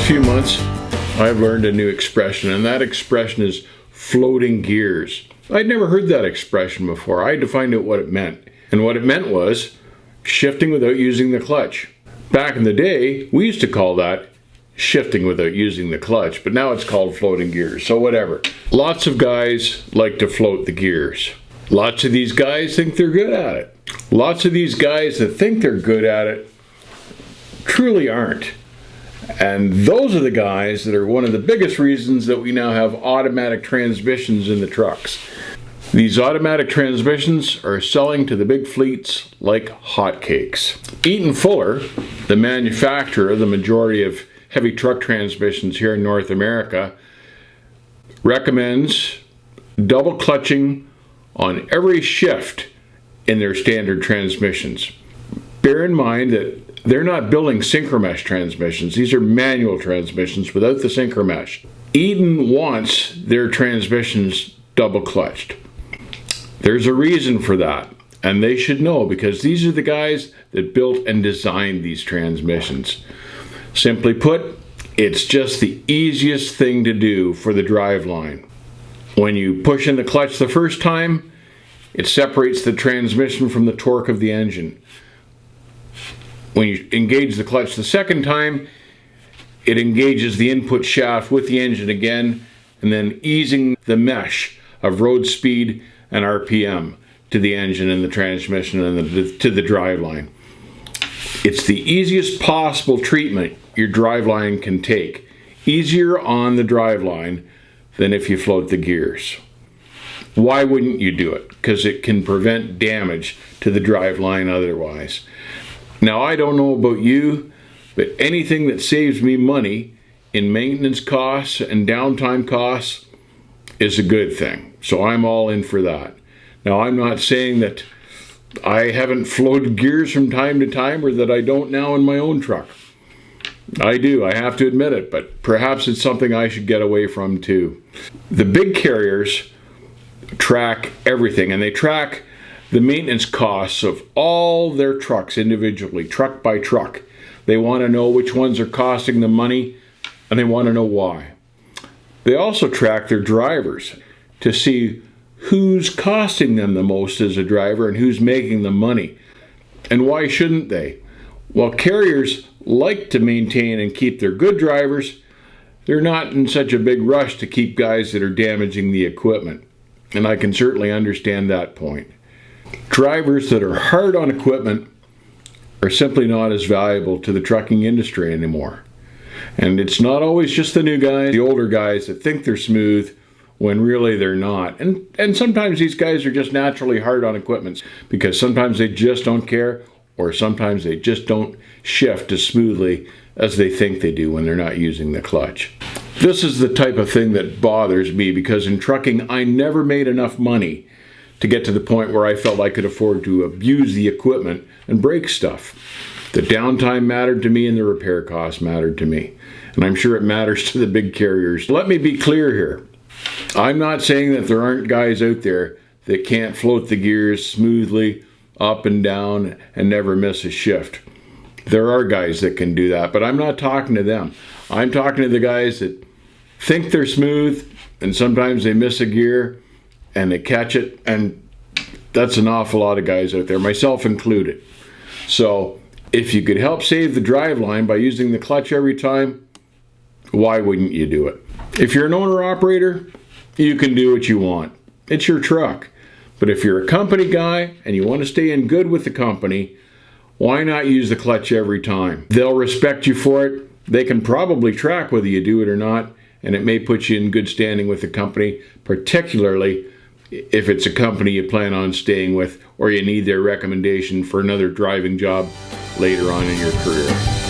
few months, I've learned a new expression, and that expression is floating gears. I'd never heard that expression before. I had to find out what it meant. And what it meant was shifting without using the clutch. Back in the day, we used to call that shifting without using the clutch, but now it's called floating gears, so whatever. Lots of guys like to float the gears. Lots of these guys think they're good at it. Lots of these guys that think they're good at it truly aren't. And those are the guys that are one of the biggest reasons that we now have automatic transmissions in the trucks. These automatic transmissions are selling to the big fleets like hotcakes. Eaton Fuller, the manufacturer of the majority of heavy truck transmissions here in North America, recommends double clutching on every shift in their standard transmissions. Bear in mind that they're not building synchromesh transmissions. These are manual transmissions without the synchromesh. Eaton wants their transmissions double clutched. There's a reason for that, and they should know, because these are the guys that built and designed these transmissions. Simply put, it's just the easiest thing to do for the driveline. When you push in the clutch the first time, it separates the transmission from the torque of the engine. When you engage the clutch the second time, it engages the input shaft with the engine again, and then easing the mesh of road speed and RPM to the engine and the transmission and to the driveline. It's the easiest possible treatment your driveline can take. Easier on the driveline than if you float the gears. Why wouldn't you do it? Because it can prevent damage to the driveline otherwise. Now, I don't know about you, but anything that saves me money in maintenance costs and downtime costs is a good thing. So I'm all in for that. Now, I'm not saying that I haven't floated gears from time to time, or that I don't now in my own truck. I do, I have to admit it, but perhaps it's something I should get away from too. The big carriers track everything, and they track the maintenance costs of all their trucks individually, truck by truck. They want to know which ones are costing them money, and they want to know why. They also track their drivers to see who's costing them the most as a driver and who's making the money. And why shouldn't they? While carriers like to maintain and keep their good drivers, they're not in such a big rush to keep guys that are damaging the equipment. And I can certainly understand that point. Drivers that are hard on equipment are simply not as valuable to the trucking industry anymore. And it's not always just the new guys, the older guys that think they're smooth when really they're not. And sometimes these guys are just naturally hard on equipment because sometimes they just don't care, or sometimes they just don't shift as smoothly as they think they do when they're not using the clutch. This is the type of thing that bothers me, because in trucking I never made enough money to get to the point where I felt I could afford to abuse the equipment and break stuff. The downtime mattered to me and the repair costs mattered to me. And I'm sure it matters to the big carriers. Let me be clear here. I'm not saying that there aren't guys out there that can't float the gears smoothly up and down and never miss a shift. There are guys that can do that, but I'm not talking to them. I'm talking to the guys that think they're smooth, and sometimes they miss a gear and they catch it, and that's an awful lot of guys out there, myself included. So if you could help save the driveline by using the clutch every time, why wouldn't you do it? If you're an owner-operator, you can do what you want. It's your truck. But if you're a company guy and you want to stay in good with the company, why not use the clutch every time? They'll respect you for it. They can probably track whether you do it or not, and it may put you in good standing with the company, particularly if it's a company you plan on staying with, or you need their recommendation for another driving job later on in your career.